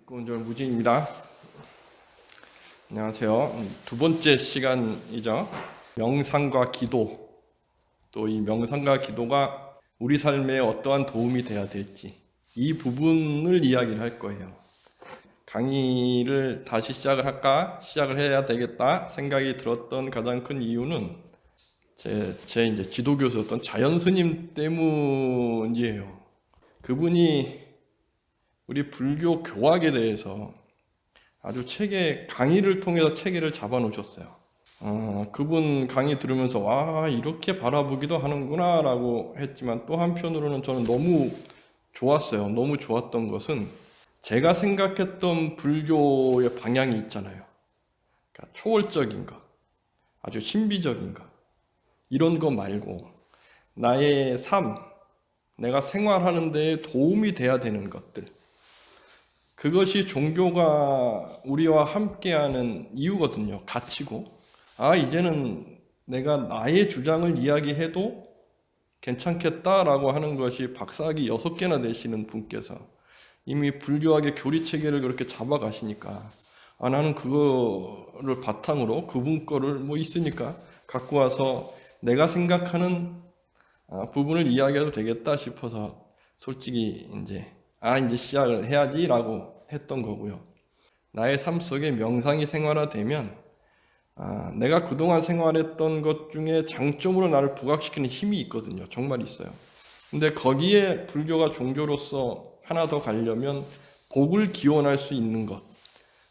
입구운전 무진입니다. 안녕하세요. 두 번째 시간이죠. 명상과 기도. 또 이 명상과 기도가 우리 삶에 어떠한 도움이 돼야 될지 이 부분을 이야기를 할 거예요. 강의를 다시 시작을 해야 되겠다 생각이 들었던 가장 큰 이유는 제 이제 지도교수였던 자연 스님 때문이에요. 그분이 우리 불교 교학에 대해서 아주 강의를 통해서 체계를 잡아 놓으셨어요. 그분 강의 들으면서 와, 이렇게 바라보기도 하는구나 라고 했지만 또 한편으로는 저는 너무 좋았어요. 너무 좋았던 것은 제가 생각했던 불교의 방향이 있잖아요. 그러니까 초월적인 것, 아주 신비적인 것, 이런 거 말고 나의 삶, 내가 생활하는 데에 도움이 돼야 되는 것들, 그것이 종교가 우리와 함께하는 이유거든요. 가치고. 이제는 내가 나의 주장을 이야기해도 괜찮겠다라고 하는 것이 박사학위 6개나 되시는 분께서 이미 불교학의 교리체계를 그렇게 잡아가시니까 나는 그거를 바탕으로 그분 거를 있으니까 갖고 와서 내가 생각하는 부분을 이야기해도 되겠다 싶어서 솔직히 이제 시작을 해야지라고 했던 거고요. 나의 삶 속에 명상이 생활화되면 내가 그동안 생활했던 것 중에 장점으로 나를 부각시키는 힘이 있거든요. 정말 있어요. 근데 거기에 불교가 종교로서 하나 더 가려면 복을 기원할 수 있는 것.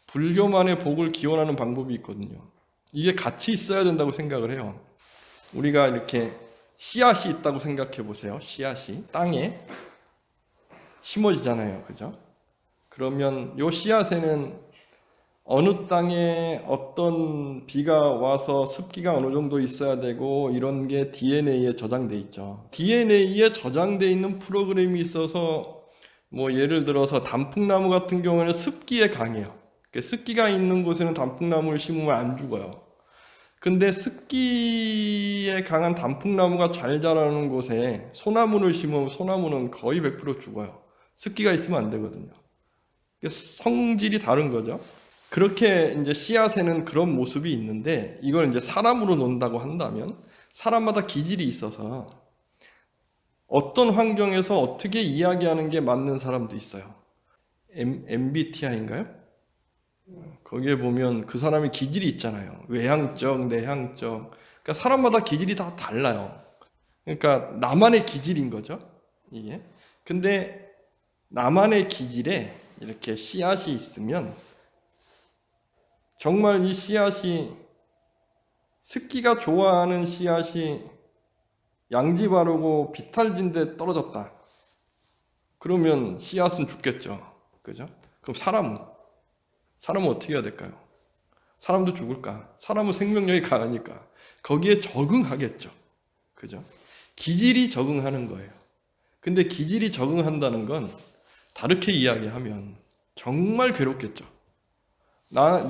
불교만의 복을 기원하는 방법이 있거든요. 이게 같이 있어야 된다고 생각을 해요. 우리가 이렇게 씨앗이 있다고 생각해 보세요. 씨앗이 땅에 심어지잖아요. 그죠? 그러면 요 씨앗에는 어느 땅에 어떤 비가 와서 습기가 어느 정도 있어야 되고 이런 게 DNA에 저장돼 있죠. DNA에 저장돼 있는 프로그램이 있어서 예를 들어서 단풍나무 같은 경우에는 습기에 강해요. 습기가 있는 곳에는 단풍나무를 심으면 안 죽어요. 근데 습기에 강한 단풍나무가 잘 자라는 곳에 소나무를 심으면 소나무는 거의 100% 죽어요. 습기가 있으면 안 되거든요. 성질이 다른 거죠. 그렇게 이제 씨앗에는 그런 모습이 있는데 이걸 이제 사람으로 논다고 한다면 사람마다 기질이 있어서 어떤 환경에서 어떻게 이야기하는 게 맞는 사람도 있어요. MBTI인가요? 거기에 보면 그 사람의 기질이 있잖아요. 외향적, 내향적. 그러니까 사람마다 기질이 다 달라요. 그러니까 나만의 기질인 거죠. 이게. 근데 나만의 기질에 이렇게 씨앗이 있으면 정말 이 씨앗이 습기가 좋아하는 씨앗이 양지 바르고 비탈진데 떨어졌다. 그러면 씨앗은 죽겠죠. 그죠? 그럼 사람은 어떻게 해야 될까요? 사람도 죽을까? 사람은 생명력이 강하니까 거기에 적응하겠죠. 그죠? 기질이 적응하는 거예요. 근데 기질이 적응한다는 건 다르게 이야기하면 정말 괴롭겠죠.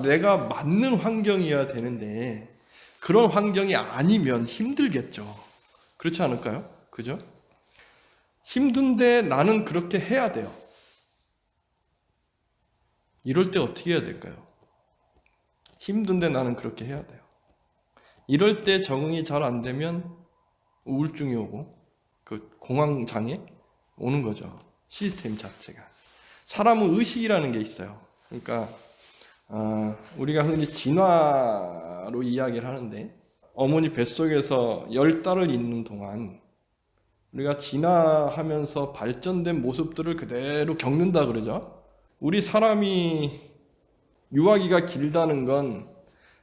내가 맞는 환경이어야 되는데 그런 환경이 아니면 힘들겠죠. 그렇지 않을까요? 그죠? 힘든데 나는 그렇게 해야 돼요. 이럴 때 어떻게 해야 될까요? 힘든데 나는 그렇게 해야 돼요. 이럴 때 적응이 잘 안 되면 우울증이 오고 그 공황장애 오는 거죠. 시스템 자체가. 사람은 의식이라는 게 있어요. 그러니까 우리가 흔히 진화로 이야기를 하는데 어머니 뱃속에서 10달을 있는 동안 우리가 진화하면서 발전된 모습들을 그대로 겪는다 그러죠. 우리 사람이 유아기가 길다는 건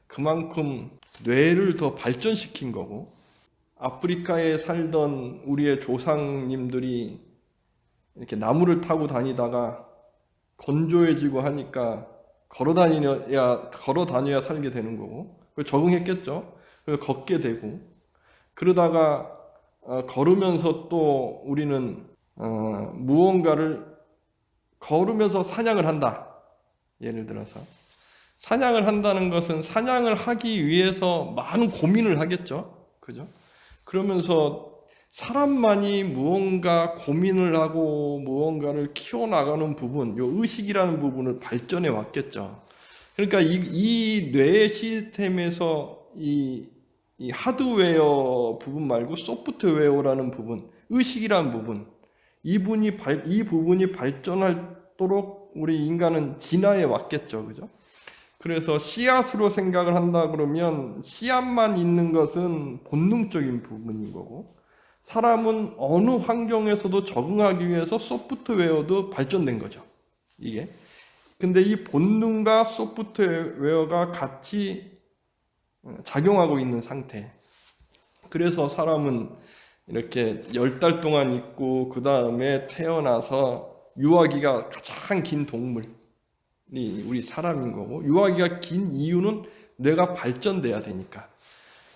그만큼 뇌를 더 발전시킨 거고 아프리카에 살던 우리의 조상님들이 이렇게 나무를 타고 다니다가 건조해지고 하니까 걸어 다녀야 살게 되는 거고 적응했겠죠. 그래서 걷게 되고 그러다가 걸으면서 또 우리는 무언가를 걸으면서 사냥을 한다. 예를 들어서 사냥을 한다는 것은 사냥을 하기 위해서 많은 고민을 하겠죠. 그죠? 그러면서 사람만이 무언가 고민을 하고 무언가를 키워나가는 부분, 요 의식이라는 부분을 발전해 왔겠죠. 그러니까 이 뇌 시스템에서 이 하드웨어 부분 말고 소프트웨어라는 부분, 의식이라는 부분, 이 부분이 발전하도록 우리 인간은 진화해 왔겠죠. 그죠? 그래서 씨앗으로 생각을 한다 그러면 씨앗만 있는 것은 본능적인 부분인 거고, 사람은 어느 환경에서도 적응하기 위해서 소프트웨어도 발전된 거죠. 이게. 근데 이 본능과 소프트웨어가 같이 작용하고 있는 상태. 그래서 사람은 이렇게 10달 동안 있고 그 다음에 태어나서 유아기가 가장 긴 동물이 우리 사람인 거고, 유아기가 긴 이유는 뇌가 발전돼야 되니까.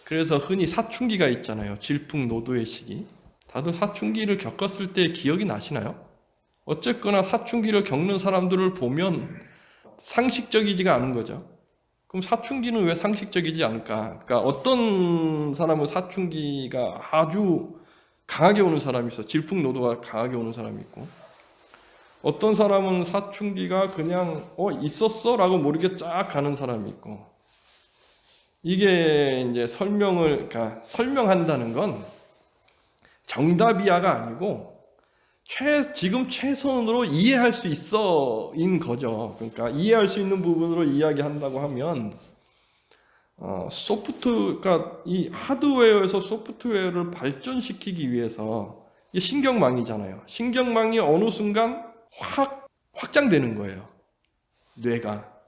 그래서 흔히 사춘기가 있잖아요. 질풍노도의 시기. 다들 사춘기를 겪었을 때 기억이 나시나요? 어쨌거나 사춘기를 겪는 사람들을 보면 상식적이지가 않은 거죠. 그럼 사춘기는 왜 상식적이지 않을까? 그러니까 어떤 사람은 사춘기가 아주 강하게 오는 사람이 있어. 질풍노도가 강하게 오는 사람이 있고, 어떤 사람은 사춘기가 그냥 있었어? 라고 모르게 쫙 가는 사람이 있고, 이게 이제 그러니까 설명한다는 건 정답이야가 아니고 지금 최선으로 이해할 수 있어인 거죠. 그러니까 이해할 수 있는 부분으로 이야기한다고 하면 그러니까 이 하드웨어에서 소프트웨어를 발전시키기 위해서, 이게 신경망이잖아요. 신경망이 어느 순간 확장되는 거예요. 뇌가.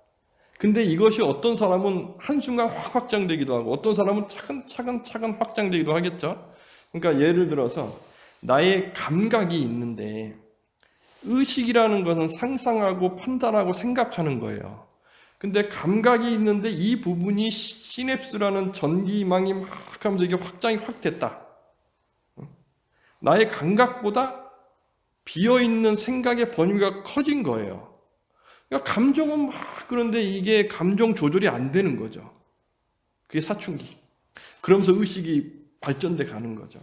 근데 이것이 어떤 사람은 한순간 확 확장되기도 하고 어떤 사람은 차근차근 확장되기도 하겠죠. 그러니까 예를 들어서 나의 감각이 있는데, 의식이라는 것은 상상하고 판단하고 생각하는 거예요. 근데 감각이 있는데 이 부분이 시냅스라는 전기망이 막 하면서 이게 확장이 확 됐다. 나의 감각보다 비어있는 생각의 범위가 커진 거예요. 그러니까 감정은 막, 그런데 이게 감정 조절이 안 되는 거죠. 그게 사춘기. 그러면서 의식이 발전돼 가는 거죠.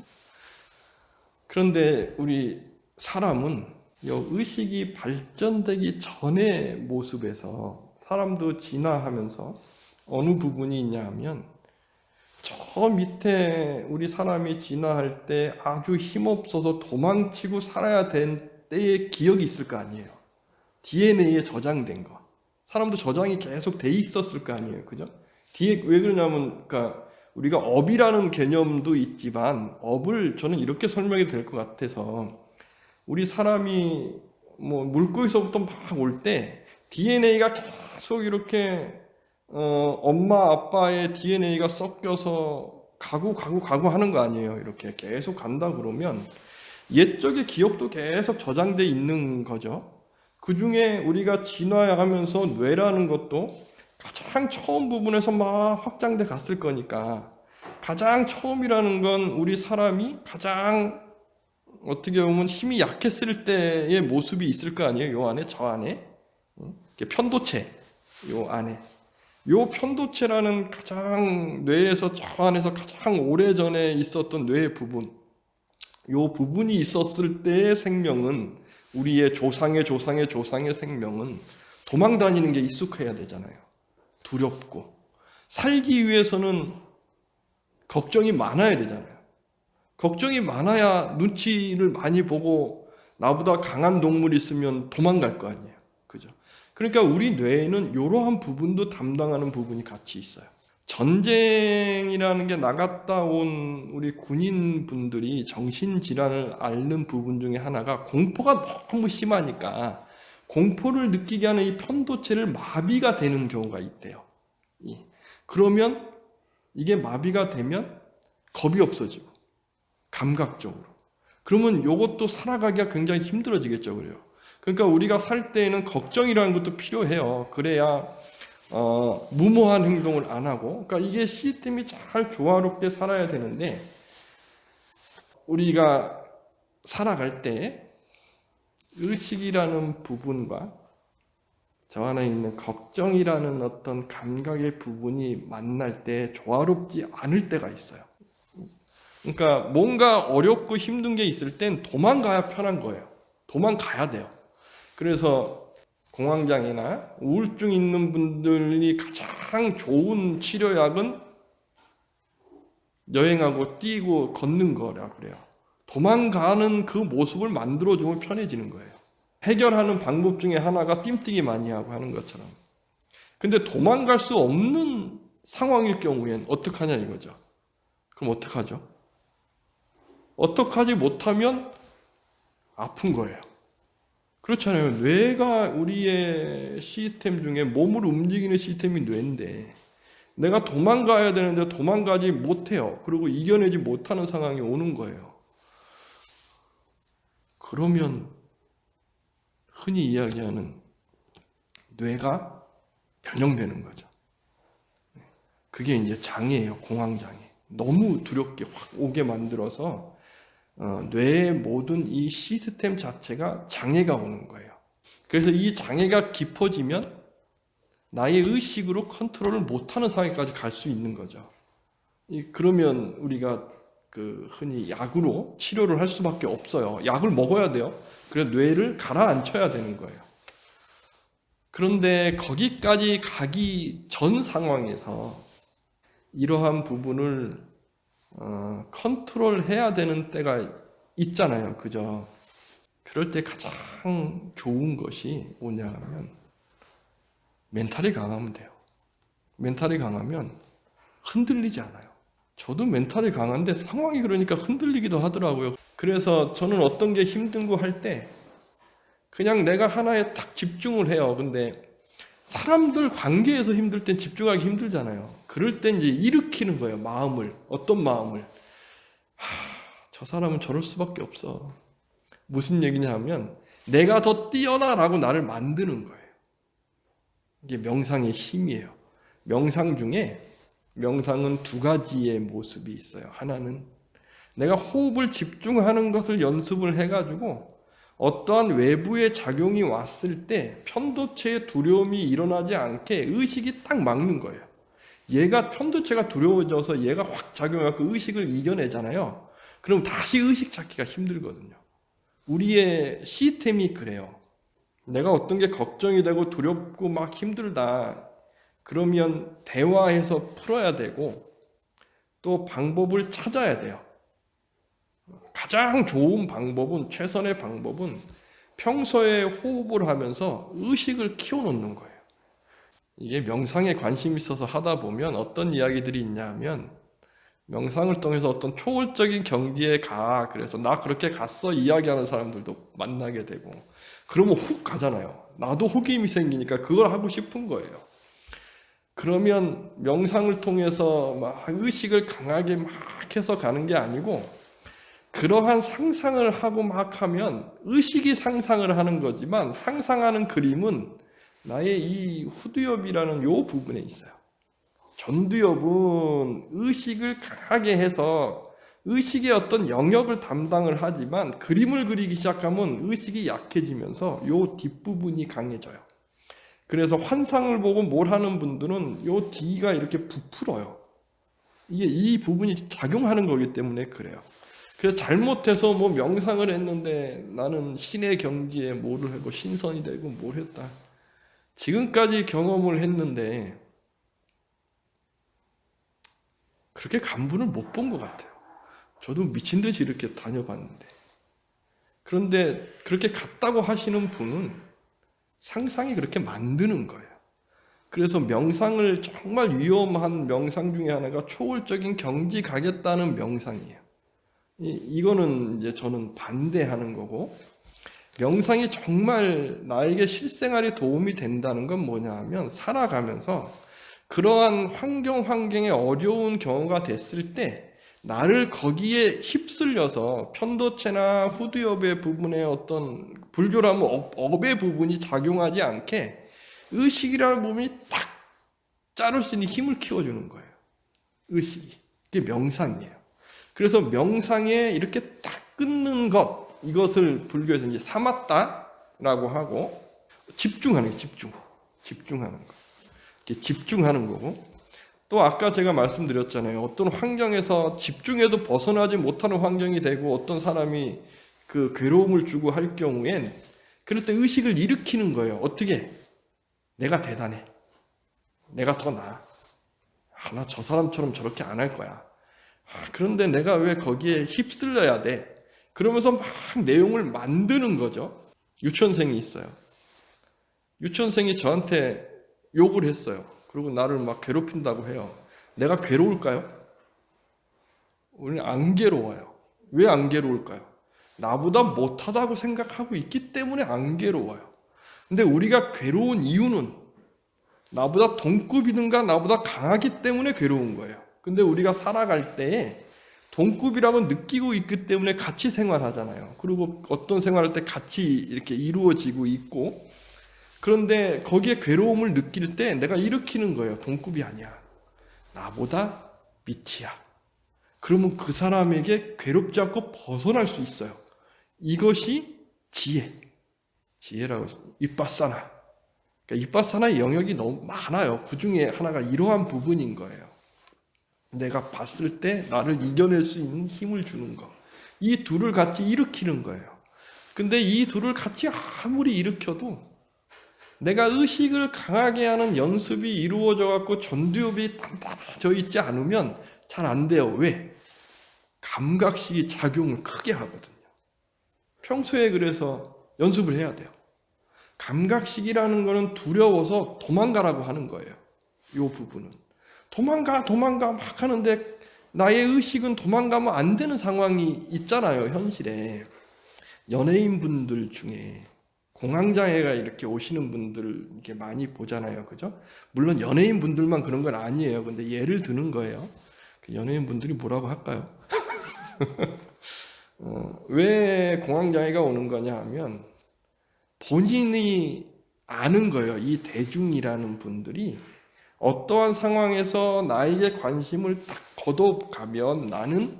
그런데 우리 사람은 이 의식이 발전되기 전의 모습에서 사람도 진화하면서 어느 부분이 있냐 하면, 저 밑에 우리 사람이 진화할 때 아주 힘없어서 도망치고 살아야 될 때의 기억이 있을 거 아니에요. DNA에 저장된 거. 사람도 저장이 계속 돼 있었을 거 아니에요. 그죠? 왜 그러냐면, 그러니까 우리가 업이라는 개념도 있지만, 업을 저는 이렇게 설명이 될 것 같아서, 우리 사람이 뭐 물고기서부터 막 올 때 DNA가 계속 이렇게 엄마 아빠의 DNA가 섞여서 가고 하는 거 아니에요. 이렇게 계속 간다 그러면 옛적의 기억도 계속 저장돼 있는 거죠. 그 중에 우리가 진화하면서 뇌라는 것도 가장 처음 부분에서 막 확장돼 갔을 거니까, 가장 처음이라는 건 우리 사람이 가장 어떻게 보면 힘이 약했을 때의 모습이 있을 거 아니에요. 요 안에, 저 안에 편도체, 요 안에 요 편도체라는 가장 뇌에서 저 안에서 가장 오래전에 있었던 뇌의 부분, 요 부분이 있었을 때의 생명은, 우리의 조상의 생명은 도망 다니는 게 익숙해야 되잖아요. 두렵고 살기 위해서는 걱정이 많아야 되잖아요. 걱정이 많아야 눈치를 많이 보고 나보다 강한 동물이 있으면 도망갈 거 아니에요. 그죠? 그러니까 우리 뇌에는 이러한 부분도 담당하는 부분이 같이 있어요. 전쟁이라는 게 나갔다 온 우리 군인분들이 정신질환을 앓는 부분 중에 하나가 공포가 너무 심하니까 공포를 느끼게 하는 이 편도체를 마비가 되는 경우가 있대요. 그러면 이게 마비가 되면 겁이 없어지고 감각적으로. 그러면 이것도 살아가기가 굉장히 힘들어지겠죠. 그래요. 그러니까 우리가 살 때에는 걱정이라는 것도 필요해요. 그래야 무모한 행동을 안 하고, 그러니까 이게 시스템이 잘 조화롭게 살아야 되는데, 우리가 살아갈 때 의식이라는 부분과 저 안에 있는 걱정이라는 어떤 감각의 부분이 만날 때 조화롭지 않을 때가 있어요. 그러니까 뭔가 어렵고 힘든 게 있을 땐 도망가야 편한 거예요. 도망가야 돼요. 그래서 공황장애나 우울증 있는 분들이 가장 좋은 치료약은 여행하고 뛰고 걷는 거라 그래요. 도망가는 그 모습을 만들어주면 편해지는 거예요. 해결하는 방법 중에 하나가 뜀뛰기 많이 하고 하는 것처럼. 근데 도망갈 수 없는 상황일 경우엔 어떡하냐 이거죠. 그럼 어떡하죠? 어떡하지 못하면 아픈 거예요. 그렇잖아요. 뇌가 우리의 시스템 중에 몸을 움직이는 시스템이 뇌인데 내가 도망가야 되는데 도망가지 못해요. 그리고 이겨내지 못하는 상황이 오는 거예요. 그러면 흔히 이야기하는 뇌가 변형되는 거죠. 그게 이제 장애예요. 공황장애. 너무 두렵게 확 오게 만들어서 뇌의 모든 이 시스템 자체가 장애가 오는 거예요. 그래서 이 장애가 깊어지면 나의 의식으로 컨트롤을 못하는 상황까지 갈 수 있는 거죠. 그러면 우리가 흔히 약으로 치료를 할 수밖에 없어요. 약을 먹어야 돼요. 그래서 뇌를 가라앉혀야 되는 거예요. 그런데 거기까지 가기 전 상황에서 이러한 부분을 컨트롤해야 되는 때가 있잖아요. 그죠? 그럴 때 가장 좋은 것이 뭐냐 하면 멘탈이 강하면 돼요. 멘탈이 강하면 흔들리지 않아요. 저도 멘탈이 강한데 상황이 그러니까 흔들리기도 하더라고요. 그래서 저는 어떤 게 힘든 거 할 때 그냥 내가 하나에 딱 집중을 해요. 근데 사람들 관계에서 힘들 땐 집중하기 힘들잖아요. 그럴 땐 이제 일으키는 거예요. 마음을. 어떤 마음을. 저 사람은 저럴 수밖에 없어. 무슨 얘기냐 하면 내가 더 뛰어나라고 나를 만드는 거예요. 이게 명상의 힘이에요. 명상은 두 가지의 모습이 있어요. 하나는 내가 호흡을 집중하는 것을 연습을 해가지고 어떠한 외부의 작용이 왔을 때 편도체의 두려움이 일어나지 않게 의식이 딱 막는 거예요. 얘가 편도체가 두려워져서 얘가 확 작용해서 의식을 이겨내잖아요. 그럼 다시 의식 찾기가 힘들거든요. 우리의 시스템이 그래요. 내가 어떤 게 걱정이 되고 두렵고 막 힘들다. 그러면 대화해서 풀어야 되고 또 방법을 찾아야 돼요. 가장 좋은 방법은, 최선의 방법은 평소에 호흡을 하면서 의식을 키워놓는 거예요. 이게 명상에 관심 있어서 하다 보면 어떤 이야기들이 있냐면 명상을 통해서 어떤 초월적인 경지에 가. 그래서 나 그렇게 갔어 이야기하는 사람들도 만나게 되고 그러면 훅 가잖아요. 나도 호기심이 생기니까 그걸 하고 싶은 거예요. 그러면 명상을 통해서 막 의식을 강하게 막 해서 가는 게 아니고 그러한 상상을 하고 막 하면 의식이 상상을 하는 거지만 상상하는 그림은 나의 이 후두엽이라는 요 부분에 있어요. 전두엽은 의식을 강하게 해서 의식의 어떤 영역을 담당을 하지만 그림을 그리기 시작하면 의식이 약해지면서 요 뒷부분이 강해져요. 그래서 환상을 보고 뭘 하는 분들은 요 뒤가 이렇게 부풀어요. 이게 이 부분이 작용하는 거기 때문에 그래요. 그래서 잘못해서 뭐 명상을 했는데 나는 신의 경지에 뭐를 하고 신선이 되고 뭘 했다. 지금까지 경험을 했는데 그렇게 간분을 못 본 것 같아요. 저도 미친 듯이 이렇게 다녀봤는데. 그런데 그렇게 갔다고 하시는 분은 상상이 그렇게 만드는 거예요. 그래서 명상을 정말 위험한 명상 중에 하나가 초월적인 경지 가겠다는 명상이에요. 이거는 이제 저는 반대하는 거고, 명상이 정말 나에게 실생활에 도움이 된다는 건 뭐냐 하면 살아가면서 그러한 환경에 어려운 경우가 됐을 때 나를 거기에 휩쓸려서 편도체나 후두엽의 부분에 어떤 불교라면 업의 부분이 작용하지 않게 의식이라는 부분이 딱 자를 수 있는 힘을 키워주는 거예요. 의식이. 그게 명상이에요. 그래서 명상에 이렇게 딱 끊는 것, 이것을 불교에서 이제 사마타라고 하고 집중하는 거, 집중하는 거. 이렇게 집중하는 거고 또 아까 제가 말씀드렸잖아요. 어떤 환경에서 집중해도 벗어나지 못하는 환경이 되고 어떤 사람이 그 괴로움을 주고 할 경우엔 그럴 때 의식을 일으키는 거예요. 어떻게? 내가 대단해. 내가 더 나아. 나 저 사람처럼 저렇게 안 할 거야. 그런데 내가 왜 거기에 휩쓸려야 돼? 그러면서 막 내용을 만드는 거죠. 유치원생이 있어요. 유치원생이 저한테 욕을 했어요. 그리고 나를 막 괴롭힌다고 해요. 내가 괴로울까요? 우리는 안 괴로워요. 왜 안 괴로울까요? 나보다 못하다고 생각하고 있기 때문에 안 괴로워요. 근데 우리가 괴로운 이유는 나보다 동급이든가 나보다 강하기 때문에 괴로운 거예요. 근데 우리가 살아갈 때에 동급이라고 느끼고 있기 때문에 같이 생활하잖아요. 그리고 어떤 생활할 때 같이 이렇게 이루어지고 있고, 그런데 거기에 괴로움을 느낄 때 내가 일으키는 거예요. 동급이 아니야. 나보다 밑이야. 그러면 그 사람에게 괴롭지 않고 벗어날 수 있어요. 이것이 지혜. 지혜라고 해서 윗바사나. 그러니까 윗바사나의 영역이 너무 많아요. 그 중에 하나가 이러한 부분인 거예요. 내가 봤을 때 나를 이겨낼 수 있는 힘을 주는 거. 이 둘을 같이 일으키는 거예요. 근데 이 둘을 같이 아무리 일으켜도 내가 의식을 강하게 하는 연습이 이루어져 갖고 전두엽이 단단해져 있지 않으면 잘 안 돼요. 왜? 감각식이 작용을 크게 하거든요. 평소에 그래서 연습을 해야 돼요. 감각식이라는 거는 두려워서 도망가라고 하는 거예요. 이 부분은. 도망가 막 하는데 나의 의식은 도망가면 안 되는 상황이 있잖아요. 현실에. 연예인분들 중에 공황장애가 이렇게 오시는 분들 이렇게 많이 보잖아요. 그죠? 물론 연예인분들만 그런 건 아니에요. 근데 예를 드는 거예요. 연예인분들이 뭐라고 할까요? 왜 공황장애가 오는 거냐 하면 본인이 아는 거예요. 이 대중이라는 분들이 어떠한 상황에서 나에게 관심을 딱 걷어가면 나는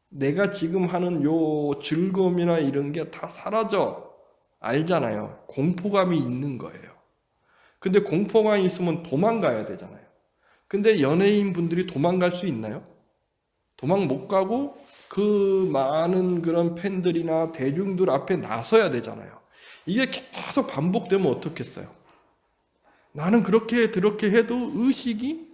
내가 지금 하는 요 즐거움이나 이런 게 다 사라져. 알잖아요. 공포감이 있는 거예요. 근데 공포감이 있으면 도망가야 되잖아요. 근데 연예인 분들이 도망갈 수 있나요? 도망 못 가고 그 많은 그런 팬들이나 대중들 앞에 나서야 되잖아요. 이게 계속 반복되면 어떻겠어요? 나는 그렇게 해도 의식이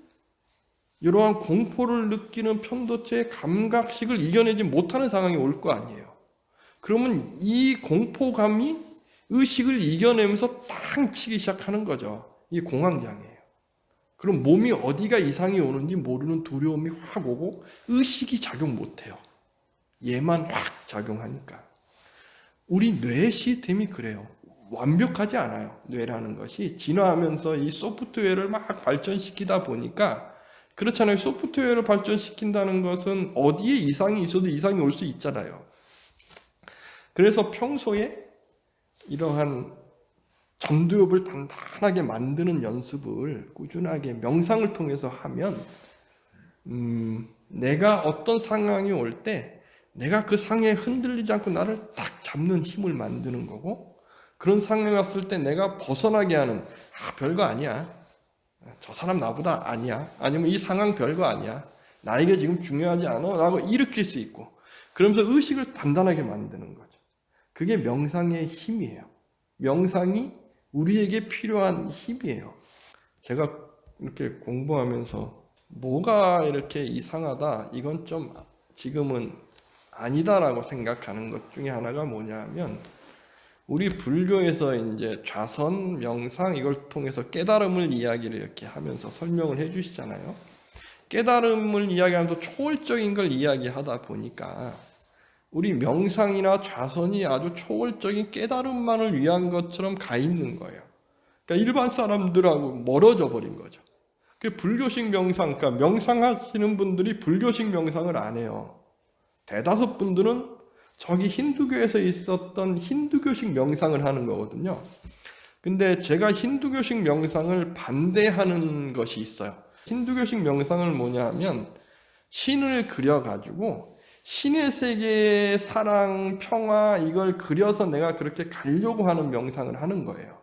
이러한 공포를 느끼는 편도체의 감각식을 이겨내지 못하는 상황이 올 거 아니에요. 그러면 이 공포감이 의식을 이겨내면서 탕 치기 시작하는 거죠. 이 공황장애예요. 그럼 몸이 어디가 이상이 오는지 모르는 두려움이 확 오고 의식이 작용 못해요. 얘만 확 작용하니까. 우리 뇌 시스템이 그래요. 완벽하지 않아요. 뇌라는 것이 진화하면서 이 소프트웨어를 막 발전시키다 보니까 그렇잖아요. 소프트웨어를 발전시킨다는 것은 어디에 이상이 있어도 이상이 올 수 있잖아요. 그래서 평소에 이러한 전두엽을 단단하게 만드는 연습을 꾸준하게 명상을 통해서 하면 내가 어떤 상황이 올 때 내가 그 상황에 흔들리지 않고 나를 딱 잡는 힘을 만드는 거고, 그런 상황에 왔을 때 내가 벗어나게 하는 별거 아니야. 저 사람 나보다 아니야. 아니면 이 상황 별거 아니야. 나에게 지금 중요하지 않아. 라고 일으킬 수 있고, 그러면서 의식을 단단하게 만드는 거죠. 그게 명상의 힘이에요. 명상이 우리에게 필요한 힘이에요. 제가 이렇게 공부하면서 뭐가 이렇게 이상하다, 이건 좀 지금은 아니다라고 생각하는 것 중에 하나가 뭐냐면, 우리 불교에서 이제 좌선, 명상 이걸 통해서 깨달음을 이야기를 이렇게 하면서 설명을 해 주시잖아요. 깨달음을 이야기하면서 초월적인 걸 이야기하다 보니까 우리 명상이나 좌선이 아주 초월적인 깨달음만을 위한 것처럼 가 있는 거예요. 그러니까 일반 사람들하고 멀어져 버린 거죠. 그 불교식 명상, 그러니까 명상하시는 분들이 불교식 명상을 안 해요. 대다수 분들은 저기 힌두교에서 있었던 힌두교식 명상을 하는 거거든요. 근데 제가 힌두교식 명상을 반대하는 것이 있어요. 힌두교식 명상을 뭐냐 하면 신을 그려가지고 신의 세계의 사랑, 평화 이걸 그려서 내가 그렇게 가려고 하는 명상을 하는 거예요.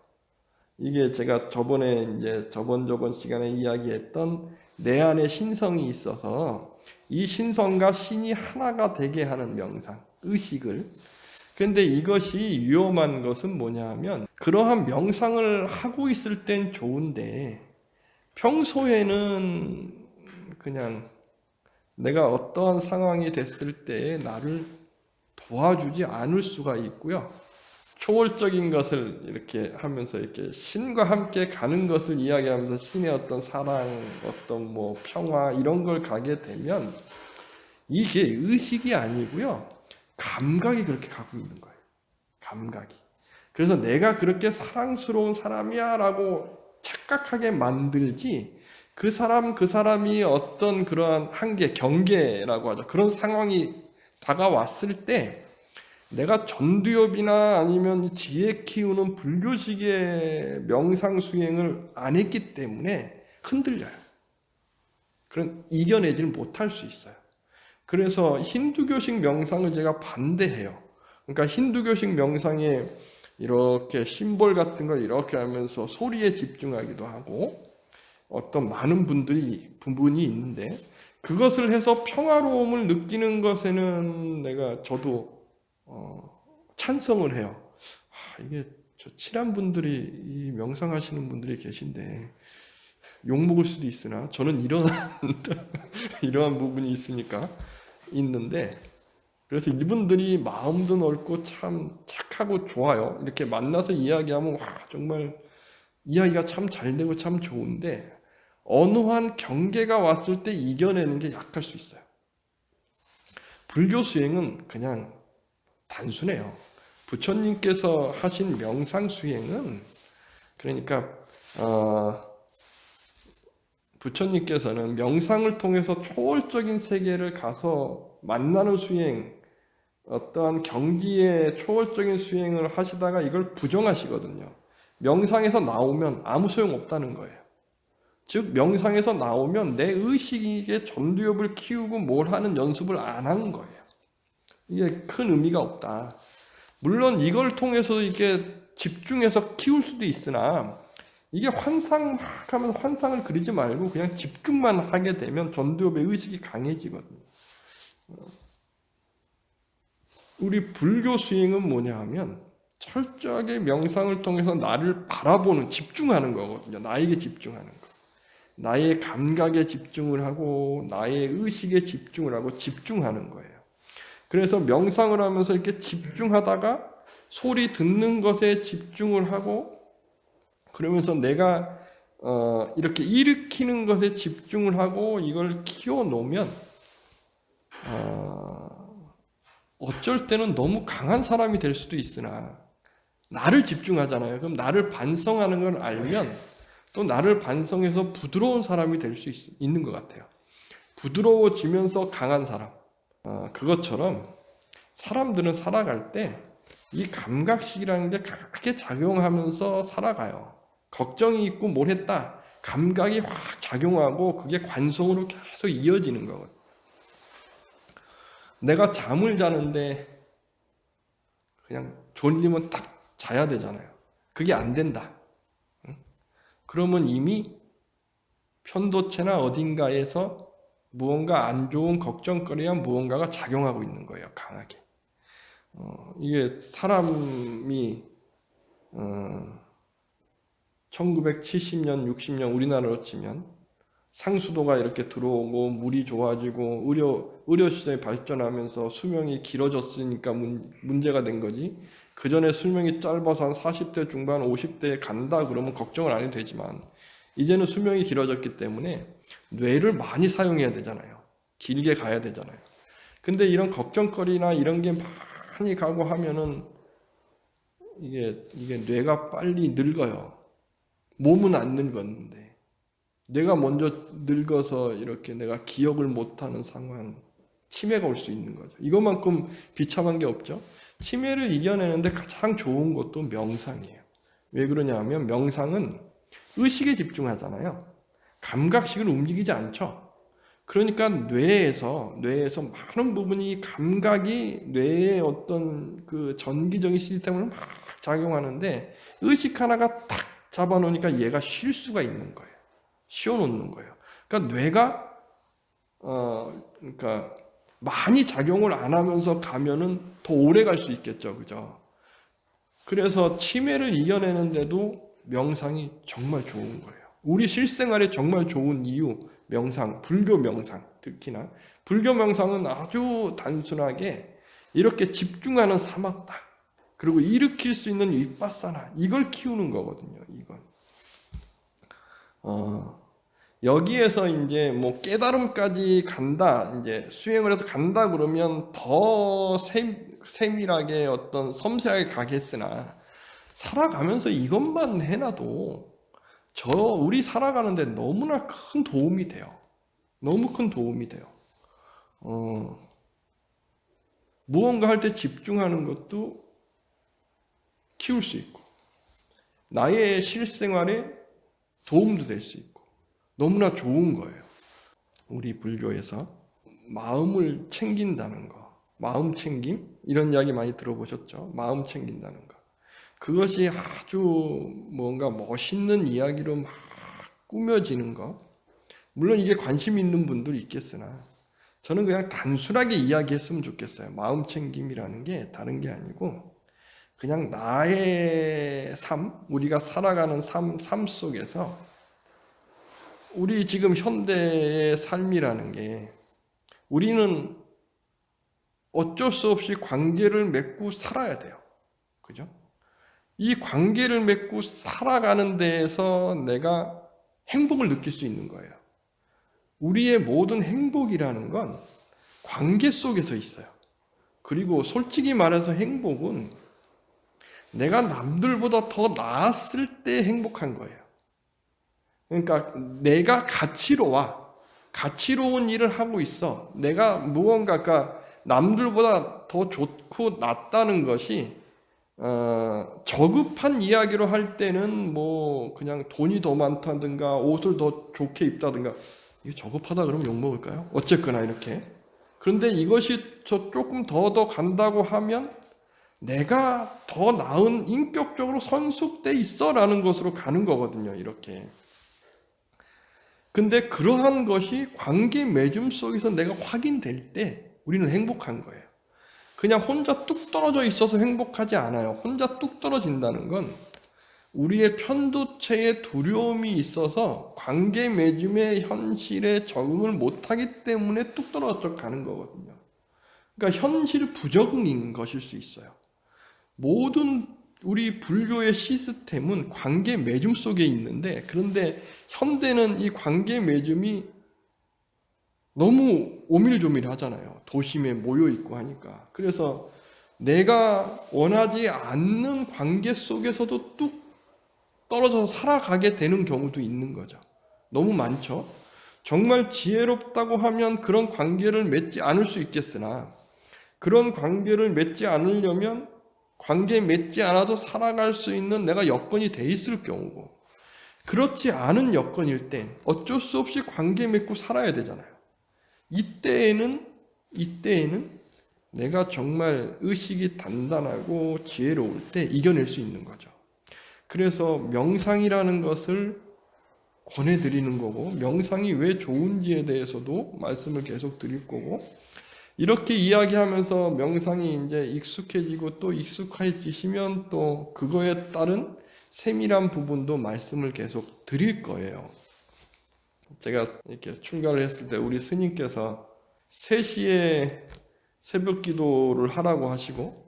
이게 제가 저번에 이제 저번 시간에 이야기했던 내 안에 신성이 있어서 이 신성과 신이 하나가 되게 하는 명상, 의식을. 그런데 이것이 위험한 것은 뭐냐 하면 그러한 명상을 하고 있을 땐 좋은데 평소에는 그냥 내가 어떠한 상황이 됐을 때 나를 도와주지 않을 수가 있고요. 초월적인 것을 이렇게 하면서 이렇게 신과 함께 가는 것을 이야기하면서 신의 어떤 사랑, 어떤 뭐 평화 이런 걸 가게 되면 이게 의식이 아니고요. 감각이 그렇게 가고 있는 거예요. 감각이. 그래서 내가 그렇게 사랑스러운 사람이야 라고 착각하게 만들지 그 사람이 어떤 그러한 한계, 경계라고 하죠. 그런 상황이 다가왔을 때 내가 전두엽이나 아니면 지혜 키우는 불교식의 명상 수행을 안 했기 때문에 흔들려요. 그런 이겨내지를 못할 수 있어요. 그래서 힌두교식 명상을 제가 반대해요. 그러니까 힌두교식 명상에 이렇게 심볼 같은 걸 이렇게 하면서 소리에 집중하기도 하고 어떤 많은 부분이 있는데 그것을 해서 평화로움을 느끼는 것에는 저도 찬성을 해요. 이게 칠한 분들이 이 명상하시는 분들이 계신데 욕먹을 수도 있으나 저는 이러한 부분이 있는데 그래서 이분들이 마음도 넓고 참 착하고 좋아요. 이렇게 만나서 이야기하면 정말 이야기가 참 잘 되고 참 좋은데 어느 한 경계가 왔을 때 이겨내는 게 약할 수 있어요. 불교 수행은 그냥 단순해요. 부처님께서 하신 명상 수행은 그러니까 부처님께서는 명상을 통해서 초월적인 세계를 가서 만나는 수행, 어떠한 경지의 초월적인 수행을 하시다가 이걸 부정하시거든요. 명상에서 나오면 아무 소용없다는 거예요. 즉 명상에서 나오면 내 의식에 전두엽을 키우고 뭘 하는 연습을 안 하는 거예요. 이게 큰 의미가 없다. 물론 이걸 통해서 이게 집중해서 키울 수도 있으나 이게 환상 막 하면 환상을 그리지 말고 그냥 집중만 하게 되면 전두엽의 의식이 강해지거든요. 우리 불교 수행은 뭐냐 하면 철저하게 명상을 통해서 나를 바라보는, 집중하는 거거든요. 나에게 집중하는 거. 나의 감각에 집중을 하고 나의 의식에 집중을 하고 집중하는 거예요. 그래서 명상을 하면서 이렇게 집중하다가 소리 듣는 것에 집중을 하고 그러면서 내가 이렇게 일으키는 것에 집중을 하고 이걸 키워놓으면 어쩔 때는 너무 강한 사람이 될 수도 있으나 나를 집중하잖아요. 그럼 나를 반성하는 걸 알면 또 나를 반성해서 부드러운 사람이 될 수 있는 것 같아요. 부드러워지면서 강한 사람. 그것처럼 사람들은 살아갈 때 이 감각식이라는 게 강하게 작용하면서 살아가요. 걱정이 있고 뭘 했다. 감각이 확 작용하고 그게 관성으로 계속 이어지는 거거든요. 내가 잠을 자는데 그냥 졸리면 딱 자야 되잖아요. 그게 안 된다. 그러면 이미 편도체나 어딘가에서 무언가 안 좋은 걱정거리와 무언가가 작용하고 있는 거예요. 강하게. 이게 사람이 1970년, 60년 우리나라로 치면 상수도가 이렇게 들어오고 물이 좋아지고 의료 시장이 발전하면서 수명이 길어졌으니까 문제가 된 거지. 그 전에 수명이 짧아서 한 40대 중반, 50대에 간다 그러면 걱정을 안 해도 되지만 이제는 수명이 길어졌기 때문에 뇌를 많이 사용해야 되잖아요. 길게 가야 되잖아요. 근데 이런 걱정거리나 이런 게 많이 가고 하면은 이게 뇌가 빨리 늙어요. 몸은 안 늙었는데 뇌가 먼저 늙어서 이렇게 내가 기억을 못하는 상황, 치매가 올 수 있는 거죠. 이것만큼 비참한 게 없죠. 치매를 이겨내는데 가장 좋은 것도 명상이에요. 왜 그러냐 하면 명상은 의식에 집중하잖아요. 감각식을 움직이지 않죠. 그러니까 뇌에서 많은 부분이 감각이 뇌의 어떤 그 전기적인 시스템을 막 작용하는데 의식 하나가 딱 잡아놓으니까 얘가 쉴 수가 있는 거예요. 쉬어놓는 거예요. 그러니까 뇌가 그러니까 많이 작용을 안 하면서 가면은 더 오래 갈 수 있겠죠, 그죠? 그래서 치매를 이겨내는데도 명상이 정말 좋은 거예요. 우리 실생활에 정말 좋은 이유, 명상, 불교 명상, 특히나 불교 명상은 아주 단순하게 이렇게 집중하는 사막다. 그리고 일으킬 수 있는 윗바사나 이걸 키우는 거거든요. 이건 여기에서 이제 뭐 깨달음까지 간다, 이제 수행을 해서 간다 그러면 더 세밀하게 어떤 섬세하게 가겠으나 살아가면서 이것만 해놔도 우리 살아가는데 너무나 큰 도움이 돼요. 너무 큰 도움이 돼요. 무언가 할 때 집중하는 것도 키울 수 있고 나의 실생활에 도움도 될 수 있고 너무나 좋은 거예요. 우리 불교에서 마음을 챙긴다는 거, 마음 챙김 이런 이야기 많이 들어보셨죠? 마음 챙긴다는 거. 그것이 아주 뭔가 멋있는 이야기로 막 꾸며지는 거. 물론 이게 관심 있는 분도 있겠으나 저는 그냥 단순하게 이야기했으면 좋겠어요. 마음 챙김이라는 게 다른 게 아니고 그냥 나의 삶, 우리가 살아가는 삶 속에서 우리 지금 현대의 삶이라는 게 우리는 어쩔 수 없이 관계를 맺고 살아야 돼요. 그죠? 이 관계를 맺고 살아가는 데에서 내가 행복을 느낄 수 있는 거예요. 우리의 모든 행복이라는 건 관계 속에서 있어요. 그리고 솔직히 말해서 행복은 내가 남들보다 더 나았을 때 행복한 거예요. 그러니까 내가 가치로운 일을 하고 있어. 내가 무언가가 남들보다 더 좋고 낫다는 것이 저급한 이야기로 할 때는 뭐 그냥 돈이 더 많다든가 옷을 더 좋게 입다든가 이게 저급하다 그러면 욕먹을까요? 어쨌거나 이렇게. 그런데 이것이 조금 더 간다고 하면 내가 더 나은 인격적으로 성숙돼 있어 라는 것으로 가는 거거든요. 이렇게. 근데 그러한 것이 관계 맺음 속에서 내가 확인될 때 우리는 행복한 거예요. 그냥 혼자 뚝 떨어져 있어서 행복하지 않아요. 혼자 뚝 떨어진다는 건 우리의 편도체에 두려움이 있어서 관계 맺음의 현실에 적응을 못하기 때문에 뚝 떨어져 가는 거거든요. 그러니까 현실 부적응인 것일 수 있어요. 모든 우리 불교의 시스템은 관계 맺음 속에 있는데 그런데 현대는 이 관계 맺음이 너무 오밀조밀하잖아요. 도심에 모여 있고 하니까. 그래서 내가 원하지 않는 관계 속에서도 뚝 떨어져서 살아가게 되는 경우도 있는 거죠. 너무 많죠. 정말 지혜롭다고 하면 그런 관계를 맺지 않을 수 있겠으나 그런 관계를 맺지 않으려면 관계 맺지 않아도 살아갈 수 있는 내가 여건이 돼 있을 경우고 그렇지 않은 여건일 땐 어쩔 수 없이 관계 맺고 살아야 되잖아요. 이때에는 내가 정말 의식이 단단하고 지혜로울 때 이겨낼 수 있는 거죠. 그래서 명상이라는 것을 권해드리는 거고 명상이 왜 좋은지에 대해서도 말씀을 계속 드릴 거고 이렇게 이야기하면서 명상이 이제 익숙해지고 또 익숙해지시면 또 그거에 따른 세밀한 부분도 말씀을 계속 드릴 거예요. 제가 이렇게 출가를 했을 때 우리 스님께서 3시에 새벽 기도를 하라고 하시고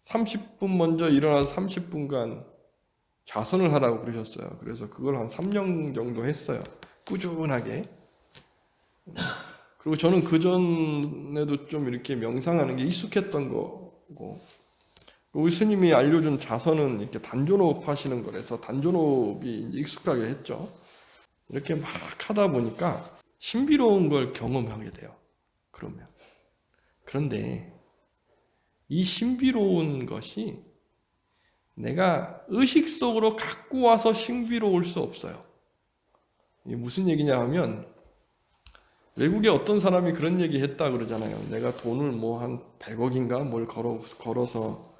30분 먼저 일어나서 30분간 좌선을 하라고 그러셨어요. 그래서 그걸 한 3년 정도 했어요. 꾸준하게. 그리고 저는 그전에도 좀 이렇게 명상하는 게 익숙했던 거고 우리 스님이 알려준 자선은 이렇게 단존호흡 하시는 거라서 단존호흡이 익숙하게 했죠. 이렇게 막 하다 보니까 신비로운 걸 경험하게 돼요. 그런데 이 신비로운 것이 내가 의식 속으로 갖고 와서 신비로울 수 없어요. 이게 무슨 얘기냐 하면 외국에 어떤 사람이 그런 얘기 했다 그러잖아요. 내가 돈을 뭐 한 100억인가 뭘 걸어서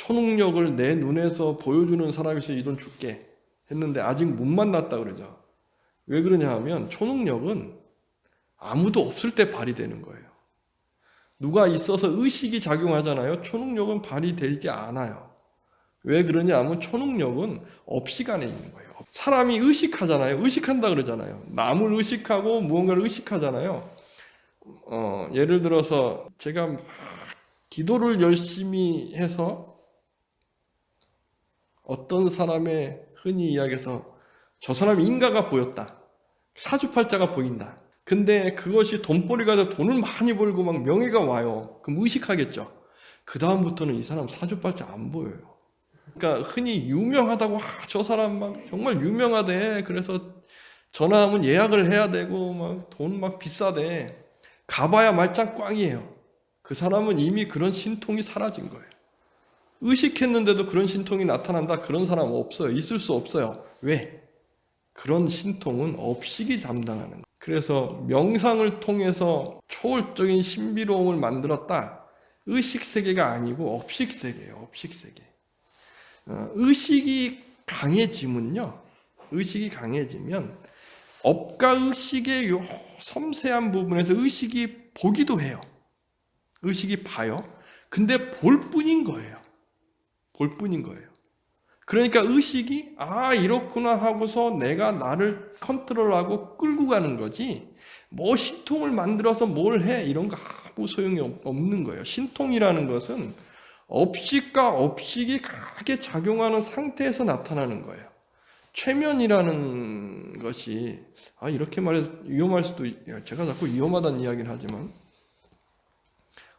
초능력을 내 눈에서 보여주는 사람이 있어 이 돈 줄게 했는데 아직 못 만났다 그러죠. 왜 그러냐 하면 초능력은 아무도 없을 때 발휘되는 거예요. 누가 있어서 의식이 작용하잖아요. 초능력은 발휘되지 않아요. 왜 그러냐 하면 초능력은 업시간에 있는 거예요. 사람이 의식하잖아요. 의식한다 그러잖아요. 남을 의식하고 무언가를 의식하잖아요. 예를 들어서 제가 막 기도를 열심히 해서 어떤 사람의 흔히 이야기해서 저 사람이 인가가 보였다. 사주팔자가 보인다. 근데 그것이 돈벌이가 돼서 돈을 많이 벌고 막 명예가 와요. 그럼 의식하겠죠. 그 다음부터는 이 사람 사주팔자 안 보여요. 그러니까 흔히 유명하다고 저 사람 막 정말 유명하대. 그래서 전화하면 예약을 해야 되고 막 돈 막 비싸대. 가봐야 말짱 꽝이에요. 그 사람은 이미 그런 신통이 사라진 거예요. 의식했는데도 그런 신통이 나타난다. 그런 사람 없어요. 있을 수 없어요. 왜? 그런 신통은 업식이 담당하는 거예요. 그래서 명상을 통해서 초월적인 신비로움을 만들었다. 의식세계가 아니고 업식세계예요. 업식세계. 의식이 강해지면요. 의식이 강해지면 업과 의식의 요 섬세한 부분에서 의식이 보기도 해요. 의식이 봐요. 근데 볼 뿐인 거예요. 볼 뿐인 거예요. 그러니까 의식이 이렇구나 하고서 내가 나를 컨트롤하고 끌고 가는 거지 뭐 신통을 만들어서 뭘 해 이런 거 아무 소용이 없는 거예요. 신통이라는 것은 업식과 업식이 강하게 작용하는 상태에서 나타나는 거예요. 최면이라는 것이 이렇게 말해서 위험할 수도 제가 자꾸 위험하다는 이야기를 하지만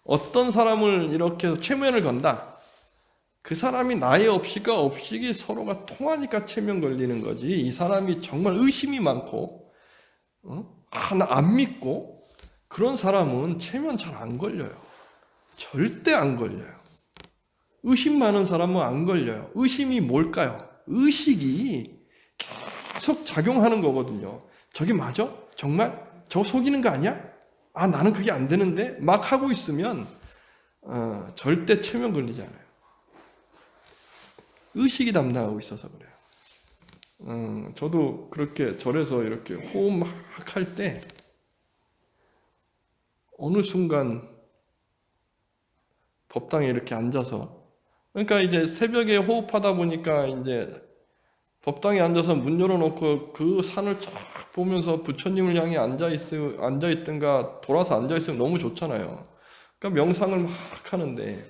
어떤 사람을 이렇게 최면을 건다. 그 사람이 나의 업식과 업식이 서로가 통하니까 체면 걸리는 거지. 이 사람이 정말 의심이 많고 나 안 믿고 그런 사람은 체면 잘 안 걸려요. 절대 안 걸려요. 의심 많은 사람은 안 걸려요. 의심이 뭘까요? 의식이 계속 작용하는 거거든요. 저게 맞아? 정말? 저거 속이는 거 아니야? 나는 그게 안 되는데? 막 하고 있으면 절대 체면 걸리지 않아요. 의식이 담당하고 있어서 그래요. 저도 그렇게 절에서 이렇게 호흡 막 할 때 어느 순간 법당에 이렇게 앉아서 그러니까 이제 새벽에 호흡하다 보니까 이제 법당에 앉아서 문 열어놓고 그 산을 쫙 보면서 부처님을 향해 앉아있든가 돌아서 앉아있으면 너무 좋잖아요. 그러니까 명상을 막 하는데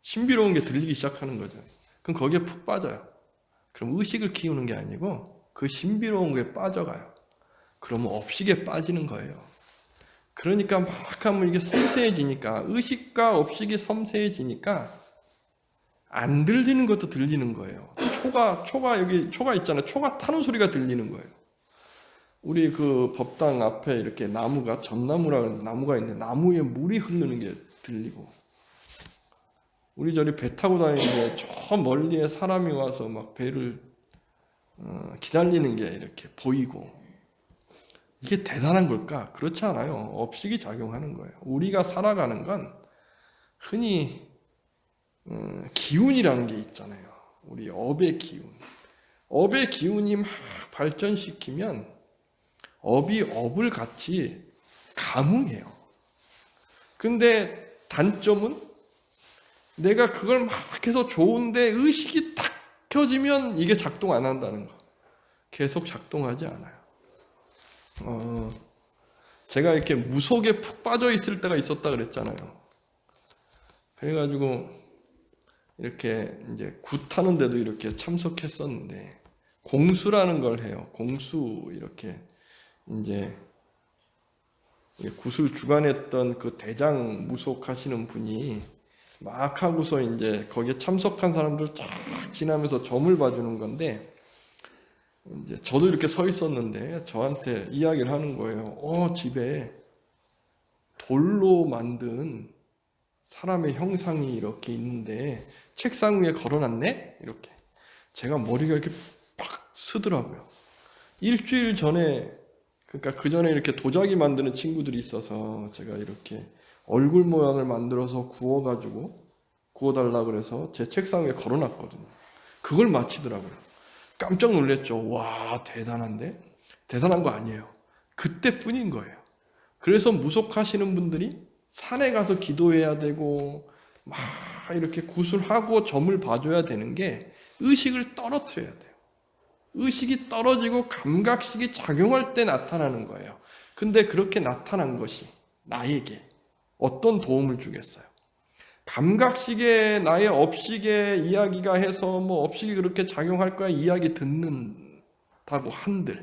신비로운 게 들리기 시작하는 거죠. 그럼 거기에 푹 빠져요. 그럼 의식을 키우는 게 아니고 그 신비로운 거에 빠져가요. 그러면 업식에 빠지는 거예요. 그러니까 막 하면 이게 섬세해지니까 의식과 업식이 섬세해지니까 안 들리는 것도 들리는 거예요. 초가 여기 초가 있잖아요. 초가 타는 소리가 들리는 거예요. 우리 그 법당 앞에 이렇게 나무가 전나무라는 나무가 있는데 나무에 물이 흐르는 게 들리고 우리 저리 배 타고 다니는데 저 멀리에 사람이 와서 막 배를 기다리는 게 이렇게 보이고 이게 대단한 걸까? 그렇지 않아요. 업식이 작용하는 거예요. 우리가 살아가는 건 흔히 기운이라는 게 있잖아요. 우리 업의 기운. 업의 기운이 막 발전시키면 업이 업을 같이 감흥해요. 근데 단점은 내가 그걸 막 해서 좋은데 의식이 탁 켜지면 이게 작동 안 한다는 거. 계속 작동하지 않아요. 제가 이렇게 무속에 푹 빠져 있을 때가 있었다 그랬잖아요. 그래가지고 이렇게 이제 굿하는 데도 이렇게 참석했었는데 공수라는 걸 해요. 공수 이렇게 이제 굿을 주관했던 그 대장 무속하시는 분이 막 하고서 이제 거기에 참석한 사람들 쫙 지나면서 점을 봐주는 건데 이제 저도 이렇게 서 있었는데 저한테 이야기를 하는 거예요. 집에 돌로 만든 사람의 형상이 이렇게 있는데 책상 위에 걸어놨네? 이렇게. 제가 머리가 이렇게 팍 쓰더라고요. 일주일 전에 그러니까 그 전에 이렇게 도자기 만드는 친구들이 있어서 제가 이렇게 얼굴 모양을 만들어서 구워달라 그래서 제 책상 위에 걸어놨거든요. 그걸 마치더라고요. 깜짝 놀랐죠. 와, 대단한데? 대단한 거 아니에요. 그때뿐인 거예요. 그래서 무속하시는 분들이 산에 가서 기도해야 되고 막 이렇게 구슬하고 점을 봐줘야 되는 게 의식을 떨어뜨려야 돼요. 의식이 떨어지고 감각식이 작용할 때 나타나는 거예요. 근데 그렇게 나타난 것이 나에게 어떤 도움을 주겠어요? 감각식에 나의 업식에 이야기가 해서 뭐 업식이 그렇게 작용할 거야 이야기 듣는다고 한들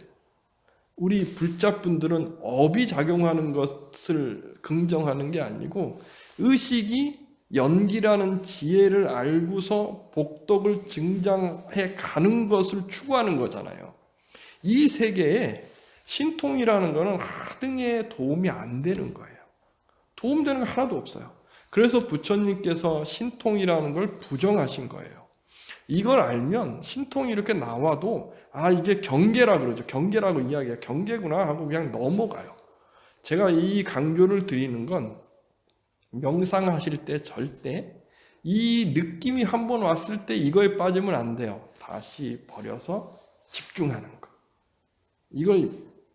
우리 불자분들은 업이 작용하는 것을 긍정하는 게 아니고 의식이 연기라는 지혜를 알고서 복덕을 증장해 가는 것을 추구하는 거잖아요. 이 세계에 신통이라는 것은 하등에 도움이 안 되는 거예요. 도움되는 거 하나도 없어요. 그래서 부처님께서 신통이라는 걸 부정하신 거예요. 이걸 알면 신통이 이렇게 나와도 이게 경계라 그러죠. 경계라고 이야기해요. 경계구나 하고 그냥 넘어가요. 제가 이 강조를 드리는 건 명상하실 때 절대 이 느낌이 한번 왔을 때 이거에 빠지면 안 돼요. 다시 버려서 집중하는 거. 이걸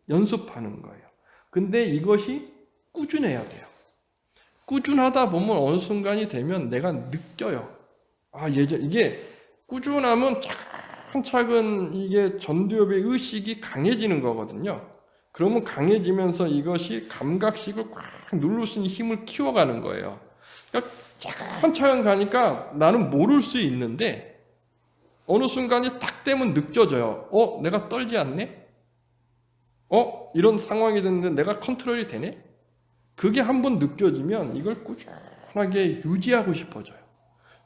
연습하는 거예요. 근데 이것이 꾸준해야 돼요. 꾸준하다 보면 어느 순간이 되면 내가 느껴요. 이게 꾸준하면 차근차근 이게 전두엽의 의식이 강해지는 거거든요. 그러면 강해지면서 이것이 감각식을 꽉 누를 수 있는 힘을 키워가는 거예요. 그러니까 차근차근 가니까 나는 모를 수 있는데 어느 순간이 딱 되면 느껴져요. 내가 떨지 않네? 이런 상황이 됐는데 내가 컨트롤이 되네? 그게 한번 느껴지면 이걸 꾸준하게 유지하고 싶어져요.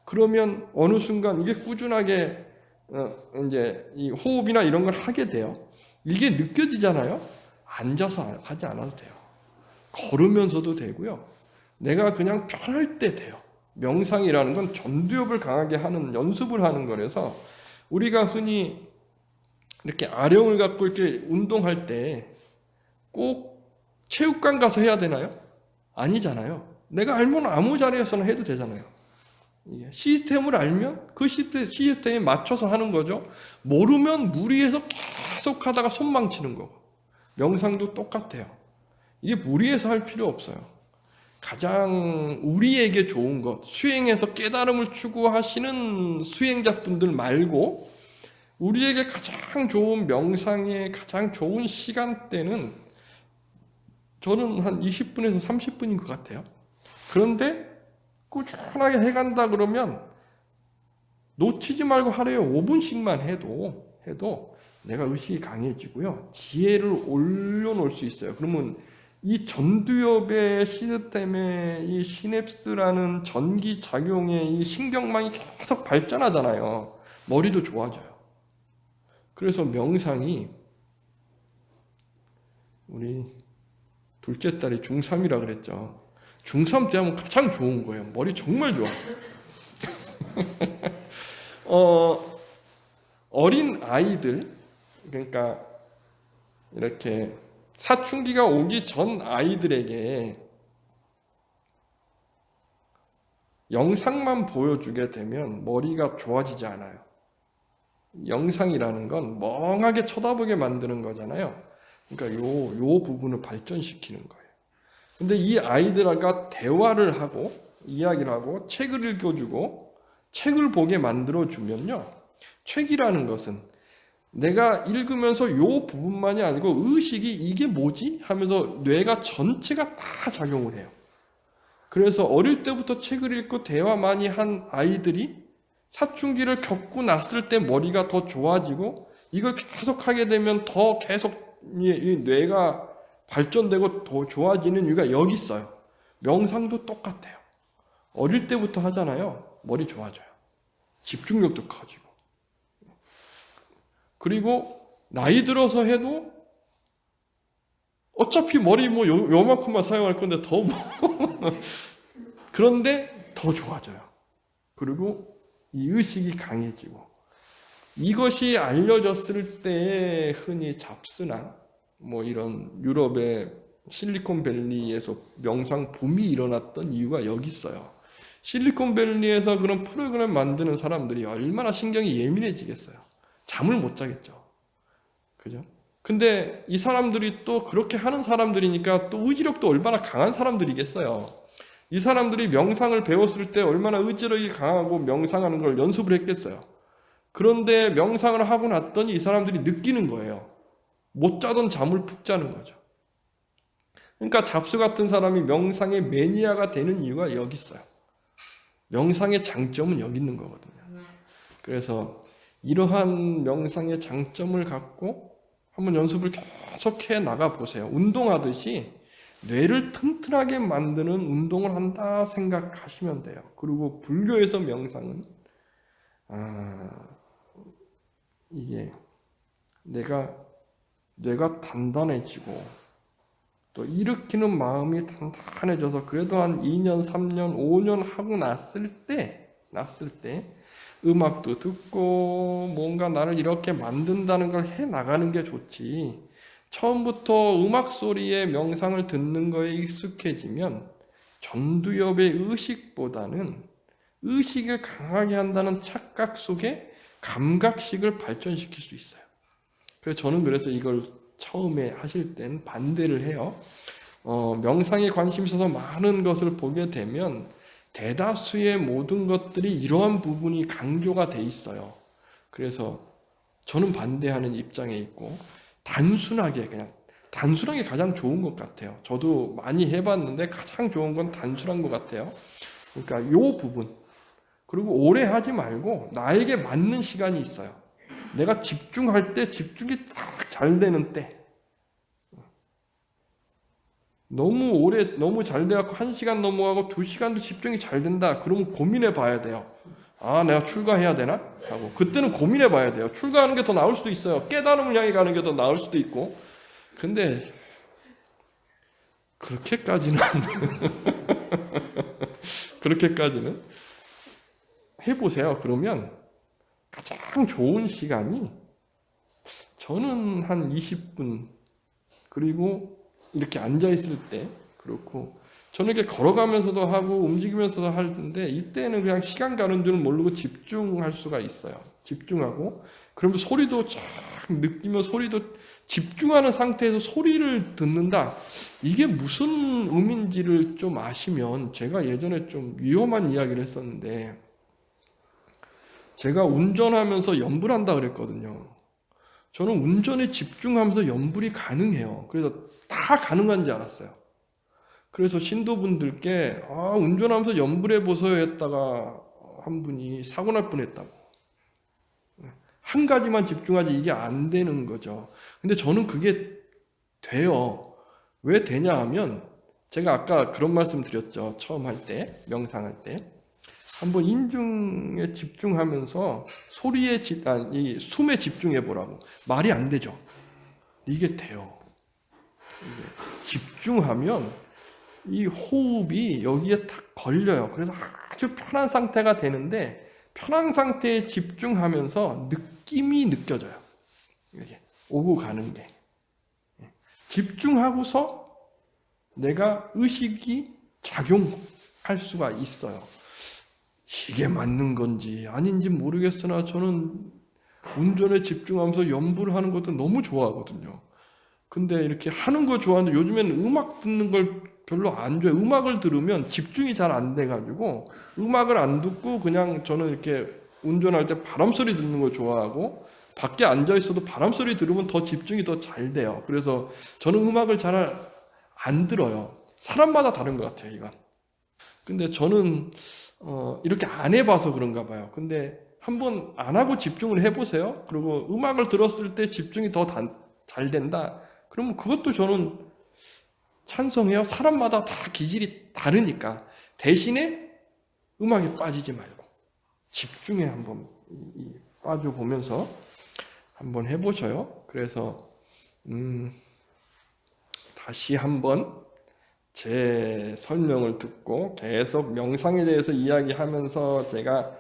그러면 어느 순간 이게 꾸준하게 이제 이 호흡이나 이런 걸 하게 돼요. 이게 느껴지잖아요. 앉아서 하지 않아도 돼요. 걸으면서도 되고요. 내가 그냥 편할 때 돼요. 명상이라는 건 전두엽을 강하게 하는 연습을 하는 거라서 우리가 흔히 이렇게 아령을 갖고 이렇게 운동할 때 꼭 체육관 가서 해야 되나요? 아니잖아요. 내가 알면 아무 자리에서나 해도 되잖아요. 시스템을 알면 그 시스템에 맞춰서 하는 거죠. 모르면 무리해서 계속 하다가 손 망치는 거고. 명상도 똑같아요. 이게 무리해서 할 필요 없어요. 가장 우리에게 좋은 것, 수행해서 깨달음을 추구하시는 수행자분들 말고 우리에게 가장 좋은 명상의 가장 좋은 시간대는 저는 한 20분에서 30분인 것 같아요. 그런데 꾸준하게 해간다 그러면 놓치지 말고 하루에 5분씩만 해도 내가 의식이 강해지고요. 지혜를 올려놓을 수 있어요. 그러면 이 전두엽의 시스템의 이 시냅스라는 전기 작용의 이 신경망이 계속 발전하잖아요. 머리도 좋아져요. 그래서 명상이 우리 둘째 딸이 중3이라 그랬죠. 중3 때 하면 가장 좋은 거예요. 머리 정말 좋아져요. 어린 아이들, 그러니까 이렇게 사춘기가 오기 전 아이들에게 영상만 보여주게 되면 머리가 좋아지지 않아요. 영상이라는 건 멍하게 쳐다보게 만드는 거잖아요. 그러니까 요 부분을 발전시키는 거예요. 근데 이 아이들과 대화를 하고 이야기를 하고 책을 읽어주고 책을 보게 만들어주면요. 책이라는 것은 내가 읽으면서 요 부분만이 아니고 의식이 이게 뭐지? 하면서 뇌가 전체가 다 작용을 해요. 그래서 어릴 때부터 책을 읽고 대화 많이 한 아이들이 사춘기를 겪고 났을 때 머리가 더 좋아지고 이걸 계속 하게 되면 더 계속 이 뇌가 발전되고 더 좋아지는 이유가 여기 있어요. 명상도 똑같아요. 어릴 때부터 하잖아요. 머리 좋아져요. 집중력도 커지고. 그리고 나이 들어서 해도 어차피 머리 뭐 요만큼만 사용할 건데 더 그런데 더 좋아져요. 그리고 이 의식이 강해지고 이것이 알려졌을 때 흔히 잡스나 뭐 이런 유럽의 실리콘밸리에서 명상 붐이 일어났던 이유가 여기 있어요. 실리콘밸리에서 그런 프로그램 만드는 사람들이 얼마나 신경이 예민해지겠어요. 잠을 못 자겠죠. 그죠? 근데 이 사람들이 또 그렇게 하는 사람들이니까 또 의지력도 얼마나 강한 사람들이겠어요. 이 사람들이 명상을 배웠을 때 얼마나 의지력이 강하고 명상하는 걸 연습을 했겠어요. 그런데 명상을 하고 났더니 이 사람들이 느끼는 거예요. 못 자던 잠을 푹 자는 거죠. 그러니까 잡수 같은 사람이 명상의 매니아가 되는 이유가 여기 있어요. 명상의 장점은 여기 있는 거거든요. 그래서 이러한 명상의 장점을 갖고 한번 연습을 계속해 나가 보세요. 운동하듯이 뇌를 튼튼하게 만드는 운동을 한다 생각하시면 돼요. 그리고 불교에서 명상은 이게 뇌가 단단해지고 또 일으키는 마음이 단단해져서 그래도 한 2년, 3년, 5년 하고 났을 때 음악도 듣고 뭔가 나를 이렇게 만든다는 걸 해 나가는 게 좋지. 처음부터 음악 소리에 명상을 듣는 거에 익숙해지면 전두엽의 의식보다는 의식을 강하게 한다는 착각 속에 감각식을 발전시킬 수 있어요. 그래서 저는 이걸 처음에 하실 땐 반대를 해요. 명상에 관심이 있어서 많은 것을 보게 되면 대다수의 모든 것들이 이러한 부분이 강조가 돼 있어요. 그래서 저는 반대하는 입장에 있고 단순하게 가장 좋은 것 같아요. 저도 많이 해봤는데 가장 좋은 건 단순한 것 같아요. 그러니까 요 부분, 그리고 오래 하지 말고 나에게 맞는 시간이 있어요. 내가 집중할 때 집중이 딱 잘 되는 때. 너무 잘 돼갖고 1시간 넘어가고 2시간도 집중이 잘 된다. 그러면 고민해 봐야 돼요. 내가 출가해야 되나? 하고. 그때는 고민해 봐야 돼요. 출가하는 게 더 나을 수도 있어요. 깨달음을 향해 가는 게 더 나을 수도 있고. 근데, 그렇게까지는 해보세요. 그러면 가장 좋은 시간이 저는 한 20분, 그리고 이렇게 앉아있을 때 그렇고, 저는 이렇게 걸어가면서도 하고 움직이면서도 하는데 이때는 그냥 시간 가는 줄 모르고 집중할 수가 있어요. 집중하고 그러면 소리도 쫙 느끼며 소리도 집중하는 상태에서 소리를 듣는다. 이게 무슨 의미인지를 좀 아시면, 제가 예전에 좀 위험한 이야기를 했었는데 제가 운전하면서 염불한다 그랬거든요. 저는 운전에 집중하면서 염불이 가능해요. 그래서 다 가능한 줄 알았어요. 그래서 신도분들께 운전하면서 염불해 보세요 했다가 한 분이 사고 날 뻔했다고. 한 가지만 집중하지 이게 안 되는 거죠. 근데 저는 그게 돼요. 왜 되냐 하면 제가 아까 그런 말씀 드렸죠. 처음 할 때, 명상할 때. 한번 인중에 집중하면서 이 숨에 집중해 보라고. 말이 안 되죠. 이게 돼요. 집중하면 이 호흡이 여기에 탁 걸려요. 그래서 아주 편한 상태가 되는데, 편한 상태에 집중하면서 느낌이 느껴져요. 이렇게 오고 가는 게. 집중하고서 내가 의식이 작용할 수가 있어요. 이게 맞는 건지 아닌지 모르겠으나 저는 운전에 집중하면서 염불을 하는 것도 너무 좋아하거든요. 근데 이렇게 하는 거 좋아하는데 요즘에는 음악 듣는 걸 별로 안 좋아해요. 음악을 들으면 집중이 잘 안 돼가지고 음악을 안 듣고 그냥 저는 이렇게 운전할 때 바람 소리 듣는 거 좋아하고, 밖에 앉아 있어도 바람 소리 들으면 더 집중이 더 잘 돼요. 그래서 저는 음악을 잘 안 들어요. 사람마다 다른 것 같아요, 이건. 근데 저는 이렇게 안 해봐서 그런가 봐요. 근데 한번 안 하고 집중을 해보세요. 그리고 음악을 들었을 때 집중이 더 잘 된다. 그러면 그것도 저는 찬성해요. 사람마다 다 기질이 다르니까. 대신에 음악에 빠지지 말고 집중에 한번 빠져보면서 한번 해보셔요. 그래서 다시 한번 제 설명을 듣고 계속 명상에 대해서 이야기하면서 제가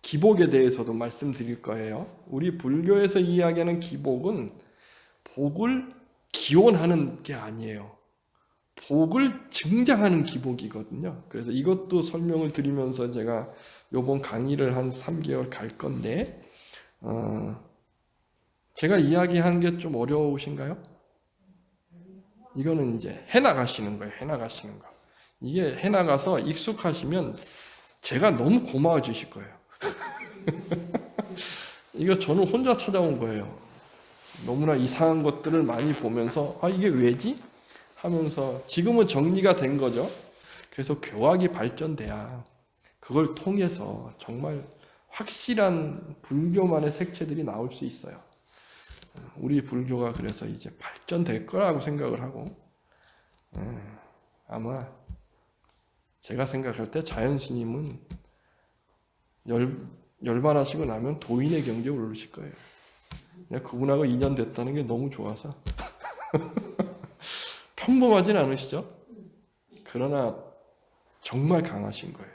기복에 대해서도 말씀드릴 거예요. 우리 불교에서 이야기하는 기복은 복을 기원하는 게 아니에요. 복을 증장하는 기복이거든요. 그래서 이것도 설명을 드리면서 제가 요번 강의를 한 3개월 갈 건데, 제가 이야기하는 게 좀 어려우신가요? 이거는 이제 해나가시는 거예요. 해나가시는 거. 이게 해나가서 익숙하시면 제가 너무 고마워지실 거예요. 이거 저는 혼자 찾아온 거예요. 너무나 이상한 것들을 많이 보면서 이게 왜지? 하면서 지금은 정리가 된 거죠. 그래서 교학이 발전돼야 그걸 통해서 정말 확실한 불교만의 색채들이 나올 수 있어요. 우리 불교가 그래서 이제 발전될 거라고 생각을 하고, 아마 제가 생각할 때 자연 스님은 열반하시고 나면 도인의 경지에 오르실 거예요. 그냥 그분하고 인연 됐다는 게 너무 좋아서. 평범하진 않으시죠? 그러나 정말 강하신 거예요.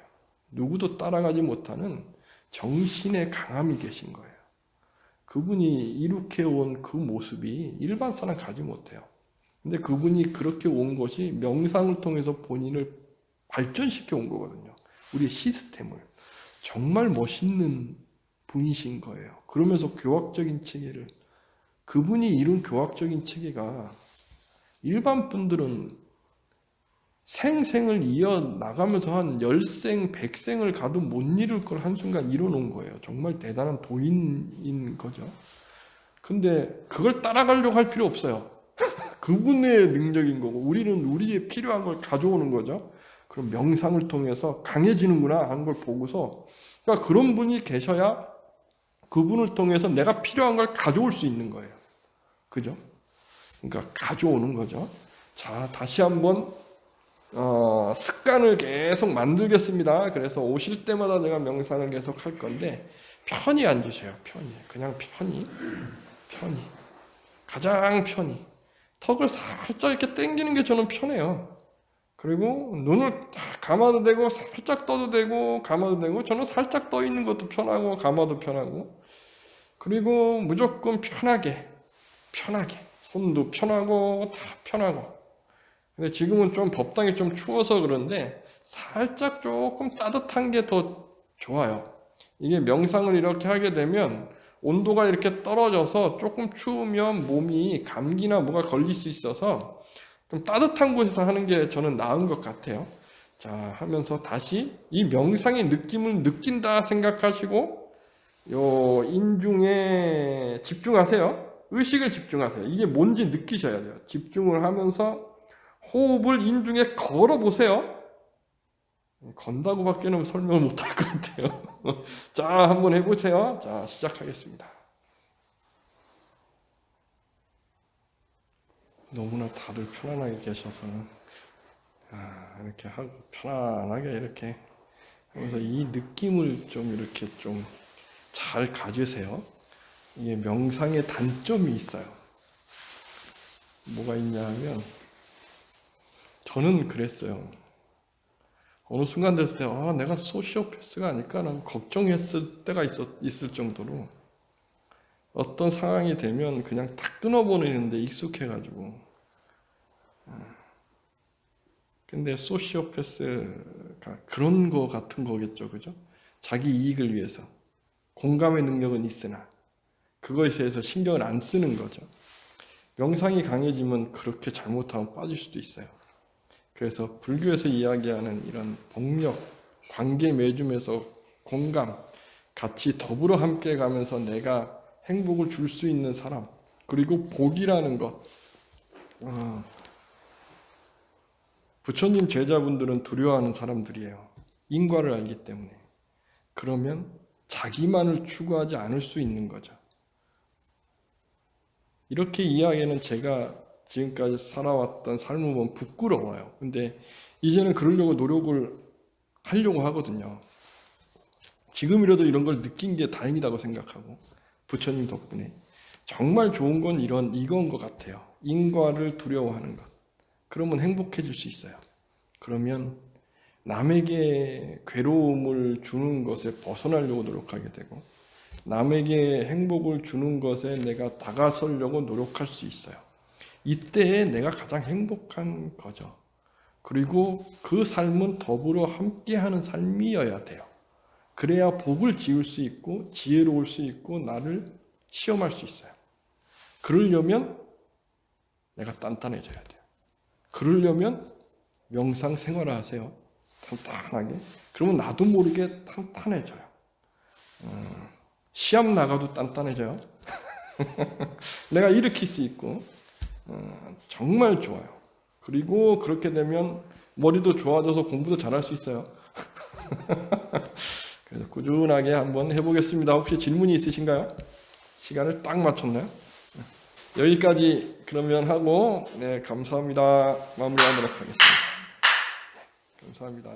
누구도 따라가지 못하는 정신의 강함이 계신 거예요. 그분이 이렇게 온 그 모습이 일반 사람 가지 못해요. 근데 그분이 그렇게 온 것이 명상을 통해서 본인을 발전시켜 온 거거든요. 우리의 시스템을. 정말 멋있는 분이신 거예요. 그러면서 교학적인 체계를, 그분이 이룬 교학적인 체계가 일반 분들은 생생을 이어나가면서 한 10생, 100생을 가도 못 이룰 걸 한순간 이뤄놓은 거예요. 정말 대단한 도인인 거죠. 근데 그걸 따라가려고 할 필요 없어요. 그분의 능력인 거고, 우리는 우리의 필요한 걸 가져오는 거죠. 그럼 명상을 통해서 강해지는구나 하는 걸 보고서, 그러니까 그런 분이 계셔야 그분을 통해서 내가 필요한 걸 가져올 수 있는 거예요. 그죠? 그러니까 가져오는 거죠. 자, 다시 한번 습관을 계속 만들겠습니다. 그래서 오실 때마다 내가 명상을 계속 할 건데, 편히 앉으세요. 편히. 그냥 편히. 가장 편히. 턱을 살짝 이렇게 당기는 게 저는 편해요. 그리고 눈을 딱 감아도 되고, 살짝 떠도 되고, 감아도 되고, 저는 살짝 떠 있는 것도 편하고, 감아도 편하고, 그리고 무조건 편하게. 손도 편하고, 다 편하고. 근데 지금은 좀 법당이 좀 추워서 그런데 살짝 조금 따뜻한 게 더 좋아요. 이게 명상을 이렇게 하게 되면 온도가 이렇게 떨어져서 조금 추우면 몸이 감기나 뭐가 걸릴 수 있어서 좀 따뜻한 곳에서 하는 게 저는 나은 것 같아요. 자, 하면서 다시 이 명상의 느낌을 느낀다 생각하시고 요 인중에 집중하세요. 의식을 집중하세요. 이게 뭔지 느끼셔야 돼요. 집중을 하면서 호흡을 인중에 걸어보세요. 건다고밖에는 설명을 못할 것 같아요. 자, 한번 해보세요. 자, 시작하겠습니다. 너무나 다들 편안하게 계셔서 이렇게 하고 편안하게 이렇게 하면서 이 느낌을 좀 이렇게 좀 잘 가지세요. 이게 명상의 단점이 있어요. 뭐가 있냐 하면 저는 그랬어요. 어느 순간 됐을 때 내가 소시오패스가 아닐까 라는 걱정했을 때가 있을 정도로 어떤 상황이 되면 그냥 탁 끊어버리는데 익숙해가지고. 근데 소시오패스가 그런 거 같은 거겠죠. 그죠? 자기 이익을 위해서. 공감의 능력은 있으나 그거에 대해서 신경을 안 쓰는 거죠. 명상이 강해지면 그렇게 잘못하면 빠질 수도 있어요. 그래서 불교에서 이야기하는 이런 복력, 관계 맺으면서 공감, 같이 더불어 함께 가면서 내가 행복을 줄 수 있는 사람, 그리고 복이라는 것. 부처님 제자분들은 두려워하는 사람들이에요. 인과를 알기 때문에. 그러면 자기만을 추구하지 않을 수 있는 거죠. 이렇게 이야기하는 제가 지금까지 살아왔던 삶을 보면 부끄러워요. 근데 이제는 그러려고 노력을 하려고 하거든요. 지금이라도 이런 걸 느낀 게 다행이라고 생각하고, 부처님 덕분에. 정말 좋은 건 이건 것 같아요. 인과를 두려워하는 것. 그러면 행복해질 수 있어요. 그러면 남에게 괴로움을 주는 것에 벗어나려고 노력하게 되고, 남에게 행복을 주는 것에 내가 다가서려고 노력할 수 있어요. 이때에 내가 가장 행복한 거죠. 그리고 그 삶은 더불어 함께하는 삶이어야 돼요. 그래야 복을 지을 수 있고 지혜로울 수 있고 나를 시험할 수 있어요. 그러려면 내가 단단해져야 돼요. 그러려면 명상 생활을 하세요. 탄탄하게. 그러면 나도 모르게 탄탄해져요. 시합 나가도 단단해져요. 내가 일으킬 수 있고 정말 좋아요. 그리고 그렇게 되면 머리도 좋아져서 공부도 잘할 수 있어요. 그래서 꾸준하게 한번 해보겠습니다. 혹시 질문이 있으신가요? 시간을 딱 맞췄나요? 여기까지 그러면 하고, 네, 감사합니다. 마무리하도록 하겠습니다. 감사합니다.